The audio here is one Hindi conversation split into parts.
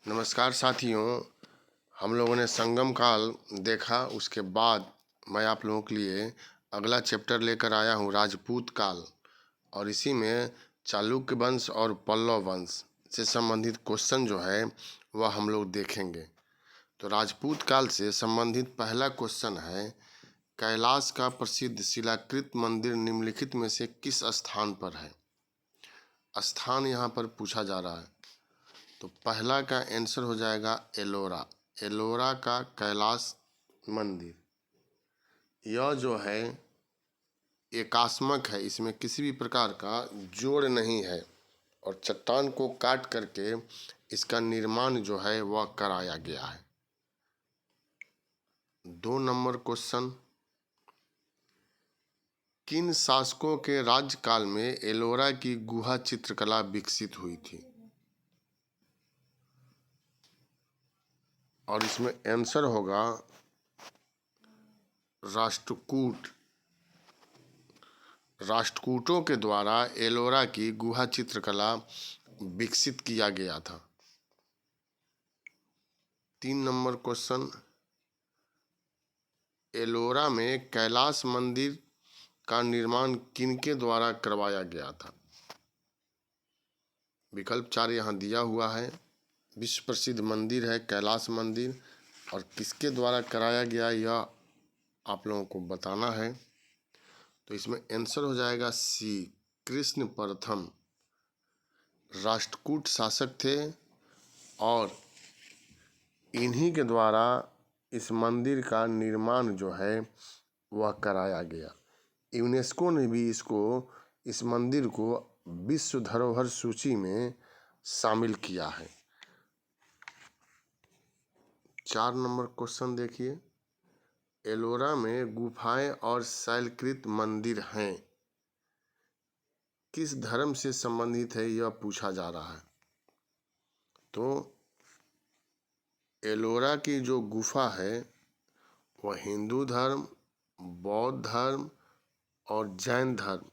नमस्कार साथियों। हम लोगों ने संगम काल देखा, उसके बाद मैं आप लोगों के लिए अगला चैप्टर लेकर आया हूँ, राजपूत काल। और इसी में चालुक्य वंश और पल्लव वंश से संबंधित क्वेश्चन जो है वह हम लोग देखेंगे। तो राजपूत काल से संबंधित पहला क्वेश्चन है, कैलाश का प्रसिद्ध शिलाकृत मंदिर निम्नलिखित में से किस स्थान पर है? स्थान यहाँ पर पूछा जा रहा है। तो पहला का आंसर हो जाएगा एलोरा। एलोरा का कैलाश मंदिर, यह जो है एकास्मक है, इसमें किसी भी प्रकार का जोड़ नहीं है और चट्टान को काट करके इसका निर्माण जो है वह कराया गया है। 2 नंबर क्वेश्चन, किन शासकों के राज्यकाल में एलोरा की गुहा चित्रकला विकसित हुई थी? और इसमें आंसर होगा राष्ट्रकूट। राष्ट्रकूटों के द्वारा एलोरा की गुहा चित्रकला विकसित किया गया था। 3 नंबर क्वेश्चन, एलोरा में कैलाश मंदिर का निर्माण किनके द्वारा करवाया गया था? विकल्प 4 यहाँ दिया हुआ है। विश्व प्रसिद्ध मंदिर है कैलाश मंदिर, और किसके द्वारा कराया गया यह आप लोगों को बताना है। तो इसमें आंसर हो जाएगा सी, कृष्ण प्रथम राष्ट्रकूट शासक थे और इन्हीं के द्वारा इस मंदिर का निर्माण जो है वह कराया गया। यूनेस्को ने भी इस मंदिर को विश्व धरोहर सूची में शामिल किया है। 4 नंबर क्वेश्चन देखिए, एलोरा में गुफाएं और शैलकृत मंदिर हैं, किस धर्म से संबंधित है यह पूछा जा रहा है। तो एलोरा की जो गुफा है वह हिंदू धर्म, बौद्ध धर्म और जैन धर्म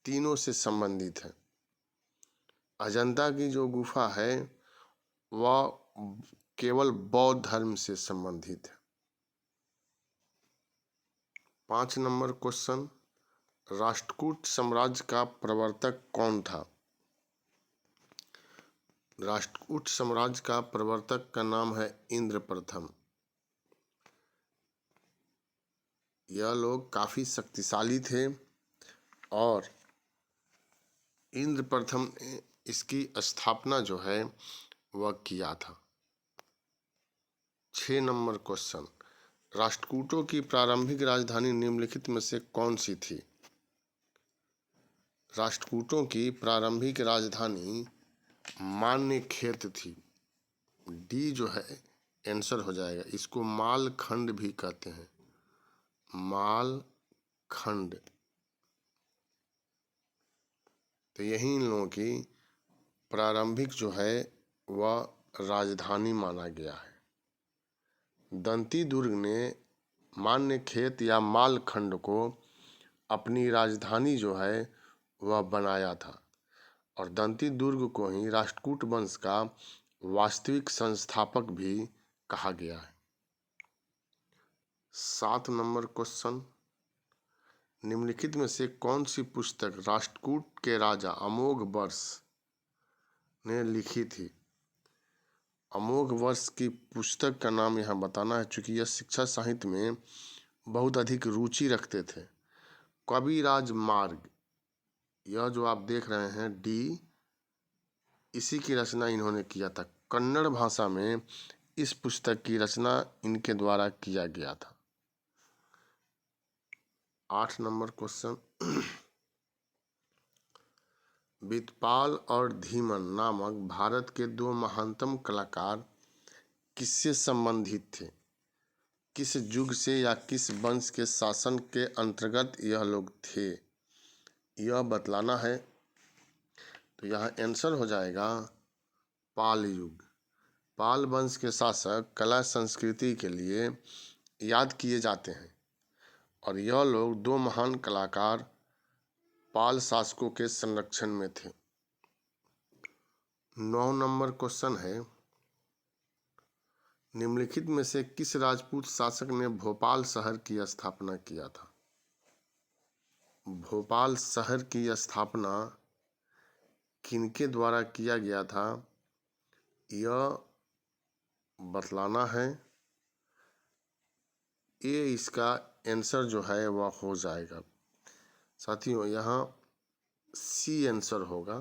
तीनों से संबंधित है। अजंता की जो गुफा है वह केवल बौद्ध धर्म से संबंधित है। 5 नंबर क्वेश्चन, राष्ट्रकूट साम्राज्य का प्रवर्तक कौन था? राष्ट्रकूट साम्राज्य का प्रवर्तक का नाम है इंद्र प्रथम। यह लोग काफ़ी शक्तिशाली थे और इंद्र प्रथम ने इसकी स्थापना जो है वह किया था। 6 नंबर क्वेश्चन, राष्ट्रकूटों की प्रारंभिक राजधानी निम्नलिखित में से कौन सी थी? राष्ट्रकूटों की प्रारंभिक राजधानी मान्यखेत थी। डी जो है आंसर हो जाएगा। इसको मालखंड भी कहते हैं, मालखंड। तो यही इन लोगों की प्रारंभिक जो है वह राजधानी माना गया है। दंती दुर्ग ने मान्यखेत या मालखंड को अपनी राजधानी जो है वह बनाया था और दंती दुर्ग को ही राष्ट्रकूट वंश का वास्तविक संस्थापक भी कहा गया है। 7 नंबर क्वेश्चन, निम्नलिखित में से कौन सी पुस्तक राष्ट्रकूट के राजा अमोघवर्ष ने लिखी थी? अमोघवर्ष की पुस्तक का नाम यहाँ बताना है, चूँकि यह शिक्षा साहित्य में बहुत अधिक रुचि रखते थे। कविराज मार्ग, यह जो आप देख रहे हैं डी, इसी की रचना इन्होंने किया था। कन्नड़ भाषा में इस पुस्तक की रचना इनके द्वारा किया गया था। 8 नंबर क्वेश्चन, वितपाल और धीमन नामक भारत के 2 महानतम कलाकार किससे संबंधित थे? किस युग से या किस वंश के शासन के अंतर्गत यह लोग थे, यह बतलाना है। तो यहाँ आंसर हो जाएगा पाल युग। पाल वंश के शासक कला संस्कृति के लिए याद किए जाते हैं और यह लोग 2 महान कलाकार पाल शासकों के संरक्षण में थे। 9 नंबर क्वेश्चन है, निम्नलिखित में से किस राजपूत शासक ने भोपाल शहर की स्थापना किया था? भोपाल शहर की स्थापना किनके द्वारा किया गया था, यह बतलाना है। ये इसका आंसर जो है वह हो जाएगा साथियों, यहाँ सी आंसर होगा।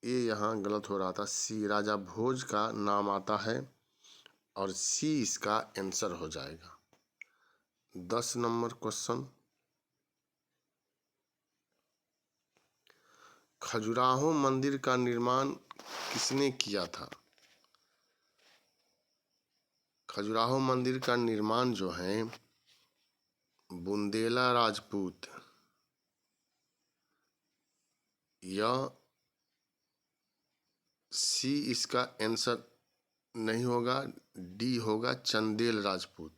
ये यहाँ गलत हो रहा था, सी राजा भोज का नाम आता है और सी इसका आंसर हो जाएगा। 10 नंबर क्वेश्चन, खजुराहो मंदिर का निर्माण किसने किया था? खजुराहो मंदिर का निर्माण जो है बुंदेला राजपूत, यह सी इसका आंसर नहीं होगा, डी होगा चंदेल राजपूत।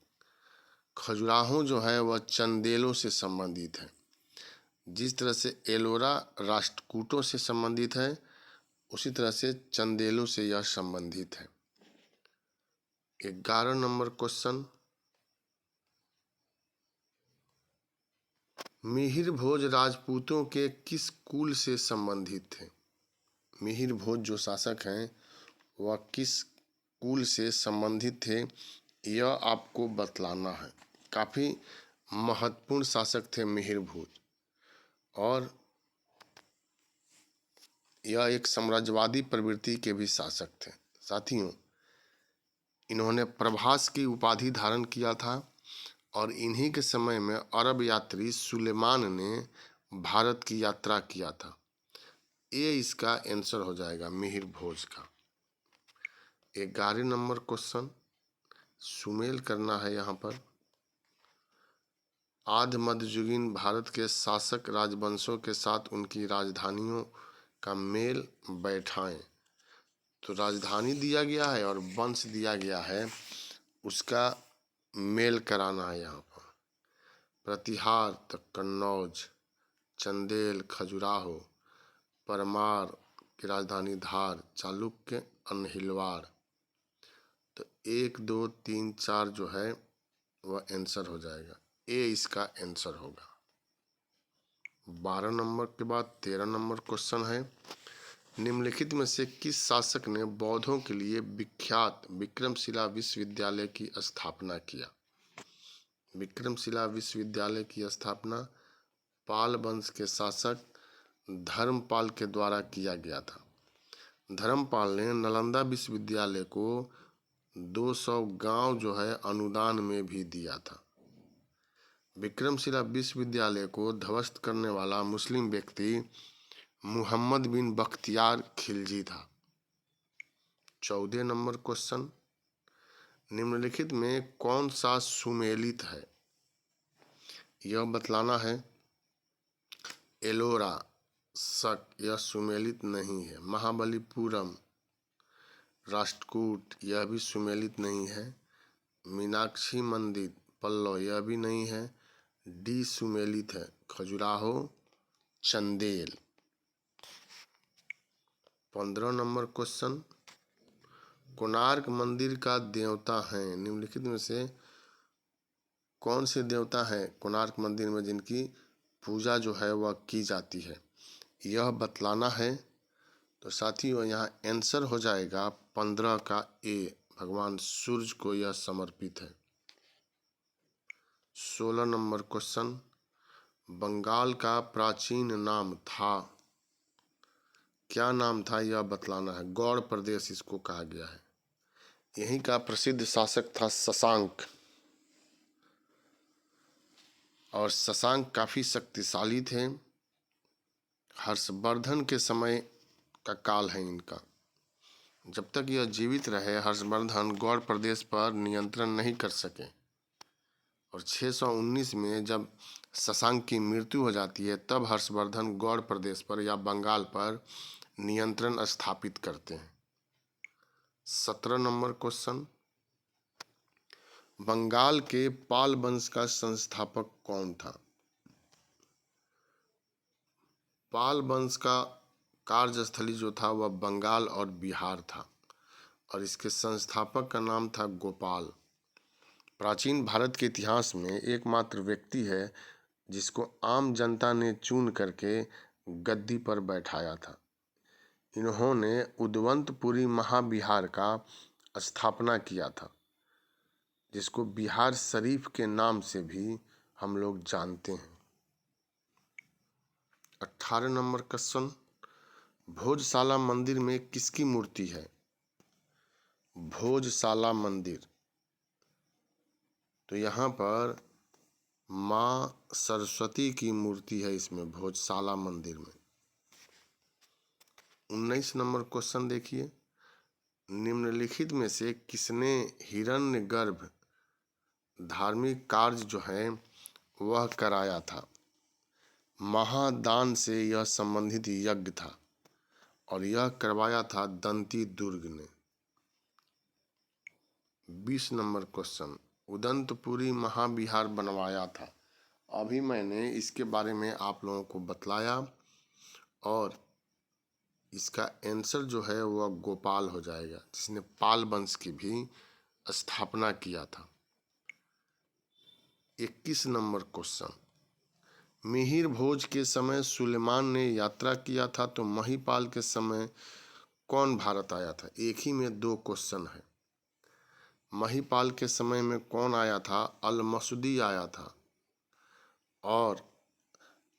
खजुराहो जो है वह चंदेलों से संबंधित है। जिस तरह से एलोरा राष्ट्रकूटों से संबंधित है, उसी तरह से चंदेलों से यह संबंधित है। 11 नंबर क्वेश्चन, मिहिर भोज राजपूतों के किस कुल से संबंधित थे? मिहिर भोज जो शासक हैं वह किस कुल से संबंधित थे, यह आपको बतलाना है। काफ़ी महत्वपूर्ण शासक थे मिहिर भोज, और यह एक साम्राज्यवादी प्रवृत्ति के भी शासक थे। साथियों, इन्होंने प्रभास की उपाधि धारण किया था और इन्हीं के समय में अरब यात्री सुलेमान ने भारत की यात्रा किया था। ये इसका आंसर हो जाएगा मिहिर भोज का। 11 नंबर क्वेश्चन, सुमेल करना है यहाँ पर। आद्य मध्ययुगीन भारत के शासक राजवंशों के साथ उनकी राजधानियों का मेल बैठाएं। तो राजधानी दिया गया है और वंश दिया गया है, उसका मेल कराना है यहाँ पर। प्रतिहार तक कन्नौज, चंदेल खजुराहो, परमार की राजधानी धार, चालुक्य अनहिलवाड़। तो 1 2 3 4 जो है वह आंसर हो जाएगा, ए इसका आंसर होगा। 12 नंबर के बाद 13 नंबर क्वेश्चन है, निम्नलिखित में से किस शासक ने बौद्धों के लिए विख्यात विक्रमशिला विश्वविद्यालय की स्थापना किया? विक्रमशिला विश्वविद्यालय की स्थापना पाल वंश के शासक धर्मपाल के द्वारा किया गया था। धर्मपाल ने नालंदा विश्वविद्यालय को 200 गांव जो है अनुदान में भी दिया था। विक्रमशिला विश्वविद्यालय को ध्वस्त करने वाला मुस्लिम व्यक्ति मुहम्मद बिन बख्तियार खिलजी था। 14 नंबर क्वेश्चन, निम्नलिखित में कौन सा सुमेलित है, यह बतलाना है। एलोरा शक, यह सुमेलित नहीं है। महाबलीपुरम, राष्ट्रकूट, यह भी सुमेलित नहीं है। मीनाक्षी मंदिर, पल्लव, यह भी नहीं है। डी सुमेलित है, खजुराहो चंदेल। 15 नंबर क्वेश्चन, कोणार्क मंदिर का देवता है, निम्नलिखित में से कौन से देवता हैं कोणार्क मंदिर में जिनकी पूजा जो है वह की जाती है, यह बतलाना है। तो साथियों, यहाँ आंसर हो जाएगा 15 का ए, भगवान सूर्य को यह समर्पित है। 16 नंबर क्वेश्चन, बंगाल का प्राचीन नाम था, क्या नाम था, यह बतलाना है। गौड़ प्रदेश इसको कहा गया है। यहीं का प्रसिद्ध शासक था शशांक, और शशांक काफ़ी शक्तिशाली थे। हर्षवर्धन के समय का काल है इनका। जब तक यह जीवित रहे, हर्षवर्धन गौड़ प्रदेश पर नियंत्रण नहीं कर सके, और 619 में जब शशांक की मृत्यु हो जाती है, तब हर्षवर्धन गौड़ प्रदेश पर या बंगाल पर नियंत्रण स्थापित करते हैं। 17 नंबर क्वेश्चन, बंगाल के पाल वंश का संस्थापक कौन था? पाल वंश का कार्यस्थली जो था वह बंगाल और बिहार था, और इसके संस्थापक का नाम था गोपाल। प्राचीन भारत के इतिहास में एकमात्र व्यक्ति है जिसको आम जनता ने चुन करके गद्दी पर बैठाया था। इन्होंने उदवंतपुरी महाविहार का स्थापना किया था, जिसको बिहार शरीफ के नाम से भी हम लोग जानते हैं। 18 नंबर क्वेश्चन, भोजशाला मंदिर में किसकी मूर्ति है? भोजशाला मंदिर, तो यहाँ पर माँ सरस्वती की मूर्ति है इसमें भोजशाला मंदिर में। 19 नंबर क्वेश्चन देखिए, निम्नलिखित में से किसने हिरण्यगर्भ धार्मिक कार्य जो है वह कराया था? महादान से यह संबंधित यज्ञ था और यह करवाया था दंती दुर्ग ने। 20 नंबर क्वेश्चन, उदंतपुरी महाविहार बनवाया था। अभी मैंने इसके बारे में आप लोगों को बतलाया और इसका आंसर जो है वह गोपाल हो जाएगा, जिसने पाल वंश की भी स्थापना किया था। 21 नंबर क्वेश्चन, मिहिर भोज के समय सुलेमान ने यात्रा किया था तो महिपाल के समय कौन भारत आया था? एक ही में दो क्वेश्चन है। महिपाल के समय में कौन आया था? अलमसुदी आया था और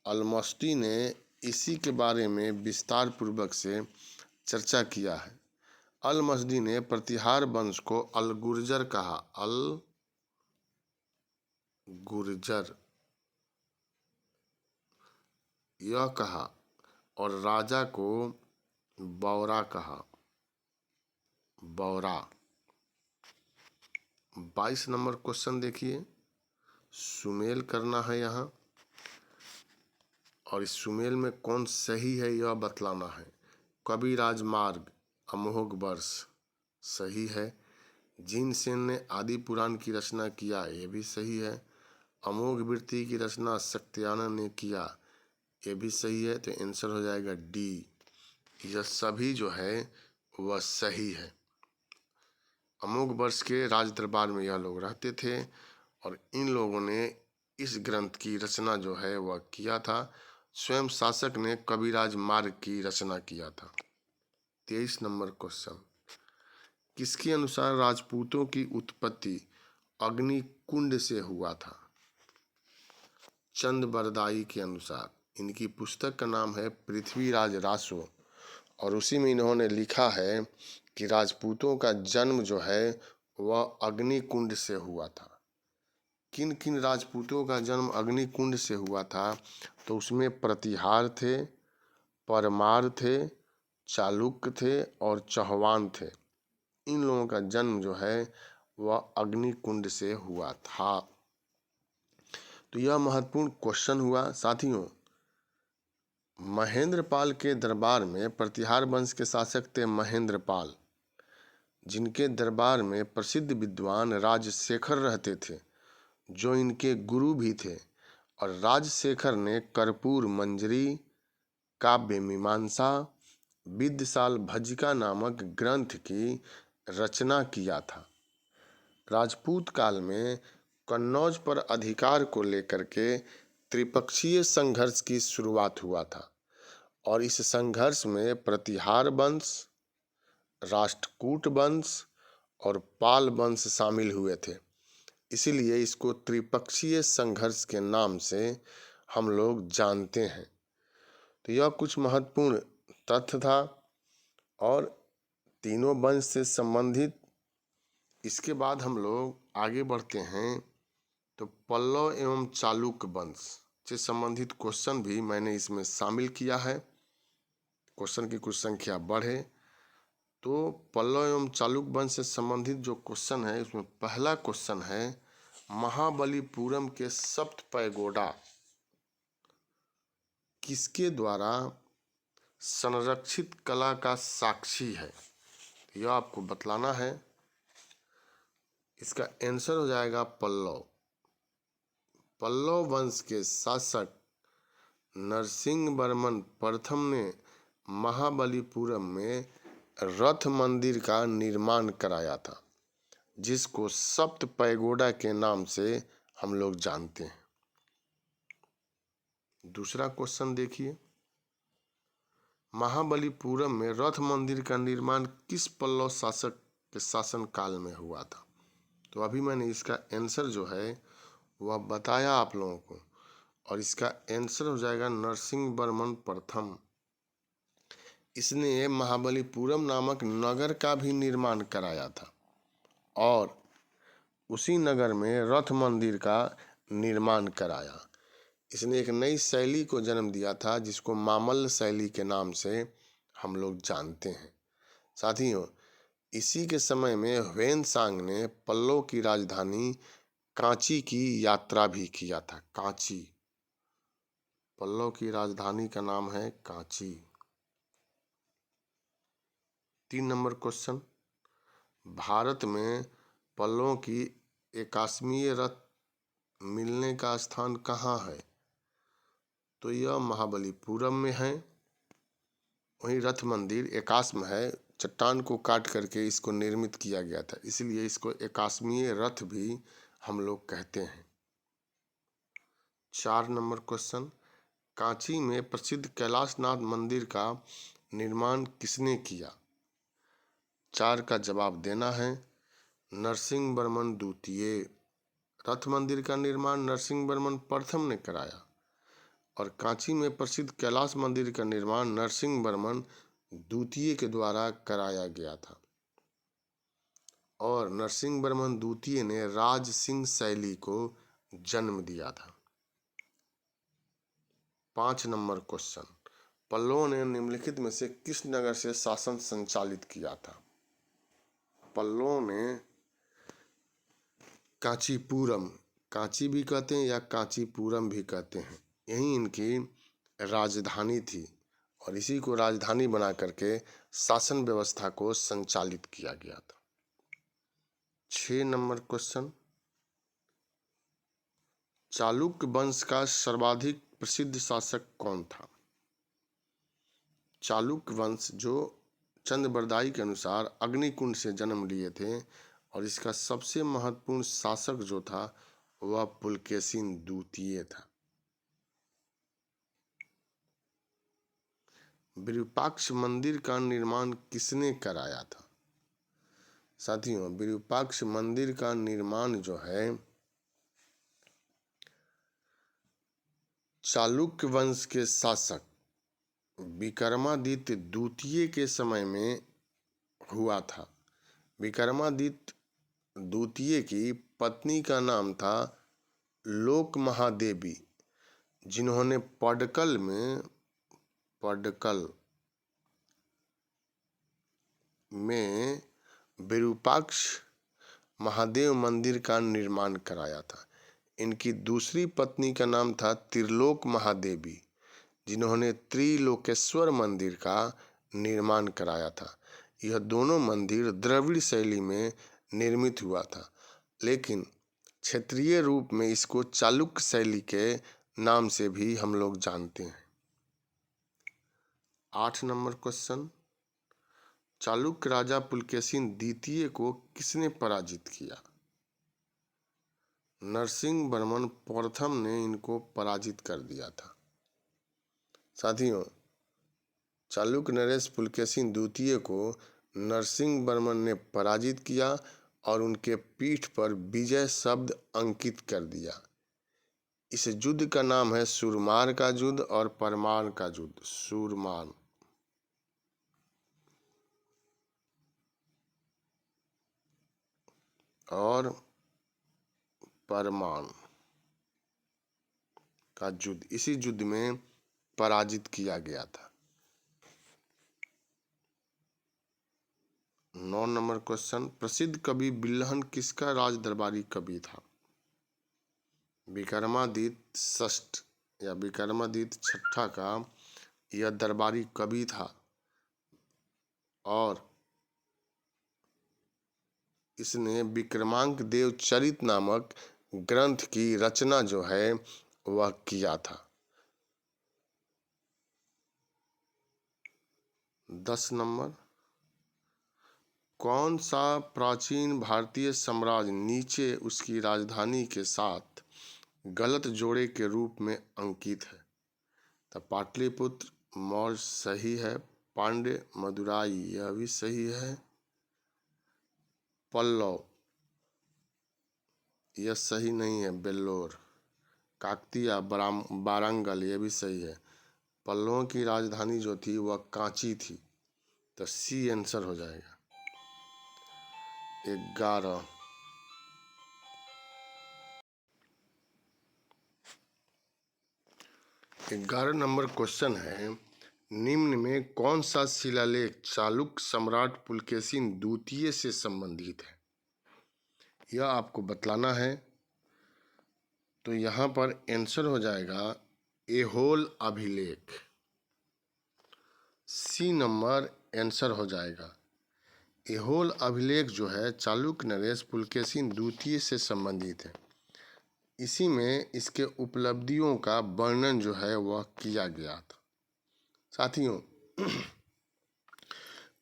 अलमसुदी ने इसी के बारे में विस्तार पूर्वक से चर्चा किया है। अलमसुदी ने प्रतिहार वंश को अलगुर्जर कहा, अलगुर्जर यह कहा, और राजा को बौरा कहा, बौरा। 22 नंबर क्वेश्चन देखिए, सुमेल करना है यहाँ और इस सुमेल में कौन सही है यह बतलाना है। कविराज मार्ग अमोघ वर्ष सही है। जिनसेन ने आदि पुराण की रचना किया ये भी सही है। अमोघ वृत्ति की रचना शक्त्यानंद ने किया ये भी सही है। तो आंसर हो जाएगा डी। यह सभी जो है वह सही है। अमोघ वर्ष के राज दरबार में यह लोग रहते थे और इन लोगों ने इस ग्रंथ की रचना जो है वह किया था। स्वयं शासक ने कविराज मार्ग की रचना किया था। 23 नंबर क्वेश्चन, किसके अनुसार राजपूतों की उत्पत्ति अग्निकुंड से हुआ था? चंद बरदाई के अनुसार। इनकी पुस्तक का नाम है पृथ्वीराज रासो और उसी में इन्होंने लिखा है कि राजपूतों का जन्म जो है वह अग्निकुंड से हुआ था। किन किन राजपूतों का जन्म अग्निकुंड से हुआ था? तो उसमें प्रतिहार थे, परमार थे, चालुक्य थे और चौहान थे। इन लोगों का जन्म जो है वह अग्निकुंड से हुआ था। तो यह महत्वपूर्ण क्वेश्चन हुआ। साथियों, महेंद्रपाल के दरबार में प्रतिहार वंश के शासक थे महेंद्रपाल, जिनके दरबार में प्रसिद्ध विद्वान राजशेखर रहते थे, जो इनके गुरु भी थे। और राजशेखर ने कर्पूर मंजरी, काव्य मीमांसा, विद्यशाल भज्जिका नामक ग्रंथ की रचना किया था। राजपूत काल में कन्नौज पर अधिकार को लेकर के त्रिपक्षीय संघर्ष की शुरुआत हुआ था और इस संघर्ष में प्रतिहार वंश, राष्ट्रकूट वंश और पाल वंश शामिल हुए थे। इसीलिए इसको त्रिपक्षीय संघर्ष के नाम से हम लोग जानते हैं। तो यह कुछ महत्वपूर्ण तथ्य था और तीनों वंश से संबंधित। इसके बाद हम लोग आगे बढ़ते हैं तो पल्लव एवं चालुक्य वंश से संबंधित क्वेश्चन भी मैंने इसमें शामिल किया है। क्वेश्चन की कुछ संख्या बढ़े तो पल्लव एवं चालुक्य वंश से संबंधित जो क्वेश्चन है उसमें पहला क्वेश्चन है, महाबलीपुरम के सप्त पैगोडा किसके द्वारा संरक्षित कला का साक्षी है? यह आपको बतलाना है। इसका आंसर हो जाएगा पल्लव। पल्लव वंश के शासक नरसिंह वर्मन प्रथम ने महाबलीपुरम में रथ मंदिर का निर्माण कराया था, जिसको सप्त पैगोडा के नाम से हम लोग जानते हैं। दूसरा क्वेश्चन देखिए, महाबलीपुरम में रथ मंदिर का निर्माण किस पल्लव शासक के शासन काल में हुआ था? तो अभी मैंने इसका आंसर जो है वह बताया आप लोगों को, और इसका आंसर हो जाएगा नरसिंह वर्मन प्रथम। इसने महाबलीपुरम नामक नगर का भी निर्माण कराया था और उसी नगर में रथ मंदिर का निर्माण कराया। इसने एक नई शैली को जन्म दिया था जिसको मामल्ल शैली के नाम से हम लोग जानते हैं। साथियों, इसी के समय में ह्वेन-सांग ने पल्लव की राजधानी कांची की यात्रा भी किया था। कांची, पल्लव की राजधानी का नाम है कांची। 3 नंबर क्वेश्चन, भारत में पल्लवों की एकाश्मीय रथ मिलने का स्थान कहाँ है? तो यह महाबलीपुरम में है। वहीं रथ मंदिर एकाश में है, चट्टान को काट करके इसको निर्मित किया गया था, इसलिए इसको एकाश्मीय रथ भी हम लोग कहते हैं। 4 नंबर क्वेश्चन, कांची में प्रसिद्ध कैलाशनाथ मंदिर का निर्माण किसने किया? 4 का जवाब देना है नरसिंह वर्मन द्वितीय। रथ मंदिर का निर्माण नरसिंह वर्मन प्रथम ने कराया और कांची में प्रसिद्ध कैलाश मंदिर का निर्माण नरसिंह वर्मन द्वितीय के द्वारा कराया गया था और नरसिंह वर्मन द्वितीय ने राज सिंह शैली को जन्म दिया था। 5 नंबर क्वेश्चन, पल्लवों ने निम्नलिखित में से किस नगर से शासन संचालित किया था? पल्लवों ने कांचीपुरम, कांची भी कहते हैं या कांचीपुरम भी कहते हैं, यही इनकी राजधानी थी और इसी को राजधानी बना करके शासन व्यवस्था को संचालित किया गया था। 6 नंबर क्वेश्चन, चालुक्य वंश का सर्वाधिक प्रसिद्ध शासक कौन था? चालुक्य वंश जो चंद्रबरदाई के अनुसार अग्निकुंड से जन्म लिए थे और इसका सबसे महत्वपूर्ण शासक जो था वह पुलकेशिन द्वितीय था। विरूपाक्ष मंदिर का निर्माण किसने कराया था? साथियों, विरूपाक्ष मंदिर का निर्माण जो है चालुक्य वंश के शासक विक्रमादित्य द्वितीय के समय में हुआ था। विक्रमादित्य द्वितीय की पत्नी का नाम था लोक महादेवी, जिन्होंने पडक्कल में विरूपाक्ष महादेव मंदिर का निर्माण कराया था। इनकी दूसरी पत्नी का नाम था त्रिलोक महादेवी, जिन्होंने त्रिलोकेश्वर मंदिर का निर्माण कराया था। यह दोनों मंदिर द्रविड़ शैली में निर्मित हुआ था, लेकिन क्षेत्रीय रूप में इसको चालुक्य शैली के नाम से भी हम लोग जानते हैं। 8 नंबर क्वेश्चन, चालुक्य राजा पुलकेशिन द्वितीय को किसने पराजित किया? नरसिंह वर्मन प्रथम ने इनको पराजित कर दिया था। साथियों, चालुक्य नरेश पुलकेशिन द्वितीय को नरसिंह वर्मन ने पराजित किया और उनके पीठ पर विजय शब्द अंकित कर दिया। इस युद्ध का नाम है सुरमार का युद्ध और परमार का युद्ध। सुरमार और परमान का युद्ध, इसी युद्ध में पराजित किया गया था। 9 नंबर क्वेश्चन, प्रसिद्ध कवि बिल्हन किसका राज दरबारी कवि था? विक्रमादित्य षष्ठ या विक्रमादित्य छठा का यह दरबारी कवि था और इसने विक्रमांक देव चरित नामक ग्रंथ की रचना जो है वह किया था। 10 नंबर, कौन सा प्राचीन भारतीय साम्राज्य नीचे उसकी राजधानी के साथ गलत जोड़े के रूप में अंकित है? तो पाटलिपुत्र, मौर्य सही है। पांड्य, मदुराई यह भी सही है। पल्लव यह सही नहीं है, बेल्लोर। काकतीय, वारंगल यह भी सही है। पल्लवों की राजधानी जो थी वह कांची थी, तो सी आंसर हो जाएगा। 11 नंबर क्वेश्चन है, निम्न में कौन सा शिलालेख चालुक्य सम्राट पुलकेशिन द्वितीय से संबंधित है? यह आपको बतलाना है। तो यहाँ पर आंसर हो जाएगा ऐहोल अभिलेख। सी नंबर आंसर हो जाएगा। ऐहोल अभिलेख जो है चालुक्य नरेश पुलकेशिन द्वितीय से संबंधित है। इसी में इसके उपलब्धियों का वर्णन जो है वह किया गया था। साथियों,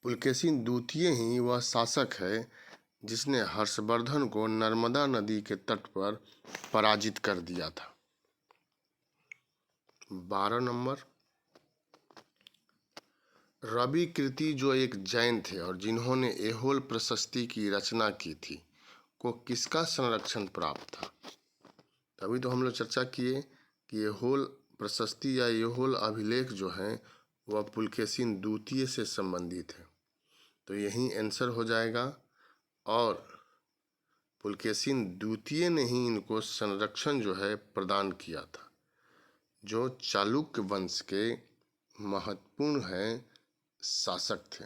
पुलकेशिन द्वितीय ही वह शासक है जिसने हर्षवर्धन को नर्मदा नदी के तट पर पराजित कर दिया था। 12 नंबर, रवि कीर्ति जो एक जैन थे और जिन्होंने ऐहोल प्रशस्ति की रचना की थी, को किसका संरक्षण प्राप्त था? तभी तो हम लोग चर्चा किए कि ऐहोल प्रशस्ति या ऐहोल अभिलेख जो है वह पुलकेशिन द्वितीय से संबंधित है। तो यही आंसर हो जाएगा। और पुलकेशिन द्वितीय ने ही इनको संरक्षण जो है प्रदान किया था, जो चालुक्य वंश के महत्वपूर्ण है शासक थे।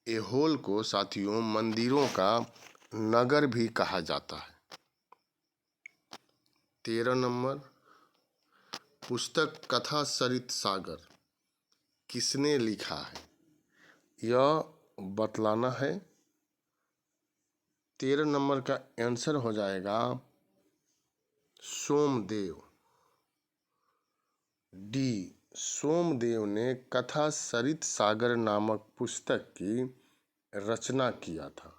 ऐहोल को साथियों मंदिरों का नगर भी कहा जाता है। 13 नंबर, पुस्तक कथा सरित सागर किसने लिखा है? यह बतलाना है। 13 नंबर का आंसर हो जाएगा सोमदेव। डी, सोमदेव ने कथा सरित सागर नामक पुस्तक की रचना किया था।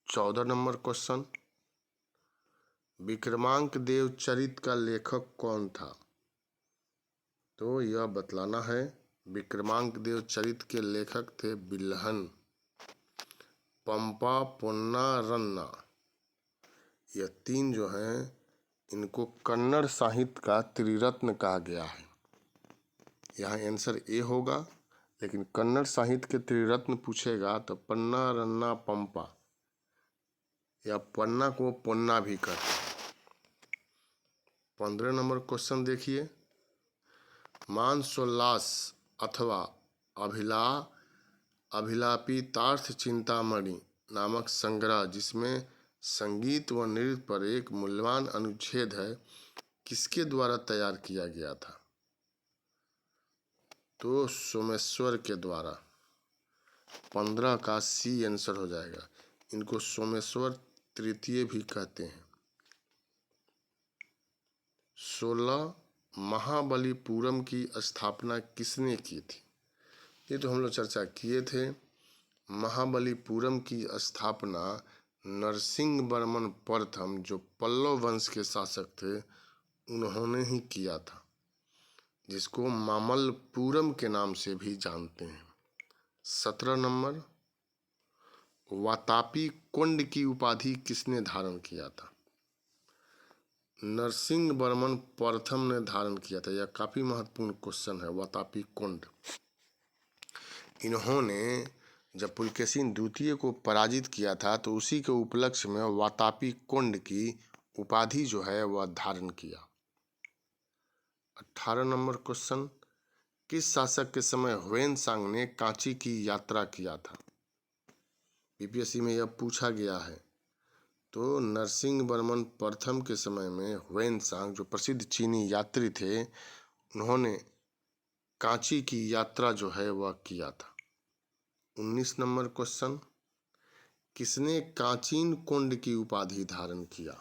14 नंबर क्वेश्चन, विक्रमांक देव चरित का लेखक कौन था? तो यह बतलाना है। विक्रमांक देव चरित के लेखक थे बिल्हन, पंपा, पोन्ना, रन्ना। यह तीन जो हैं इनको कन्नड़ साहित्य का त्रिरत्न कहा गया है। यहाँ आंसर ए होगा, लेकिन कन्नड़ साहित्य के त्रिरत्न पूछेगा तो पन्ना, रन्ना, पंपा या पन्ना को पोन्ना भी कहते हैं। 15 नंबर क्वेश्चन देखिए, मानसोल्लास अथवा अभिलापितार्थ चिंतामणि नामक संग्रह, जिसमें संगीत व नृत्य पर एक मूल्यवान अनुच्छेद है, किसके द्वारा तैयार किया गया था? तो सोमेश्वर के द्वारा। 15 का सी आंसर हो जाएगा। इनको सोमेश्वर तृतीय भी कहते हैं। 16, महाबलीपुरम की स्थापना किसने की थी? ये तो हम लोग चर्चा किए थे। महाबलीपुरम की स्थापना नरसिंहवर्मन प्रथम, जो पल्लव वंश के शासक थे, उन्होंने ही किया था, जिसको मामल्लपुरम के नाम से भी जानते हैं। 17 नंबर, वातापी कोंड की उपाधि किसने धारण किया था? नरसिंहवर्मन प्रथम ने धारण किया था। यह काफी महत्वपूर्ण क्वेश्चन है। वातापी कोंड, इन्होंने जब पुलकेशिन द्वितीय को पराजित किया था तो उसी के उपलक्ष्य में वातापी कोंड की उपाधि जो है वह धारण किया। 18 नंबर क्वेश्चन, किस शासक के समय ह्वेनसांग ने कांची की यात्रा किया था? बीपीएससी में यह पूछा गया है। तो नरसिंहवर्मन प्रथम के समय में ह्वेनसांग, जो प्रसिद्ध चीनी यात्री थे, उन्होंने कांची की यात्रा जो है वह किया था। 19 नंबर क्वेश्चन, किसने कांचीन कोंड की उपाधि धारण किया?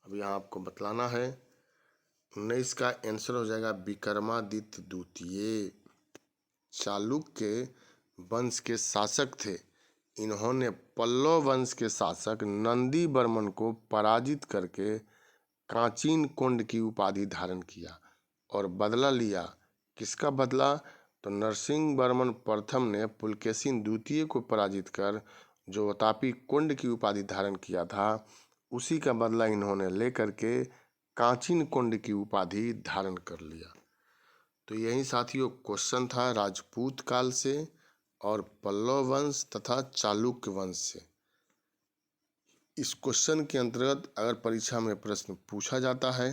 अब यहाँ आपको बतलाना है। 19 का आंसर हो जाएगा विक्रमादित्य द्वितीय। चालुक्य वंश के शासक थे इन्होंने पल्लव वंश के शासक नंदी वर्मन को पराजित करके कांचीन कुंड की उपाधि धारण किया और बदला लिया। किसका बदला? तो नरसिंह वर्मन प्रथम ने पुलकेशिन द्वितीय को पराजित कर जो वातापी कुंड की उपाधि धारण किया था, उसी का बदला इन्होंने लेकर के कांचीन कुंड की उपाधि धारण कर लिया। तो यही साथियों क्वेश्चन था राजपूत काल से और पल्लव वंश तथा चालुक्य वंश से। इस क्वेश्चन के अंतर्गत अगर परीक्षा में प्रश्न पूछा जाता है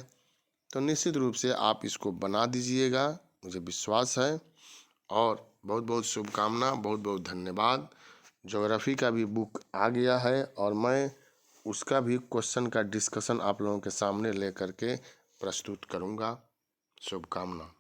तो निश्चित रूप से आप इसको बना दीजिएगा, मुझे विश्वास है। और बहुत बहुत शुभकामना, बहुत बहुत धन्यवाद। ज्योग्राफी का भी बुक आ गया है और मैं उसका भी क्वेश्चन का डिस्कशन आप लोगों के सामने लेकर के प्रस्तुत करूँगा। शुभकामना।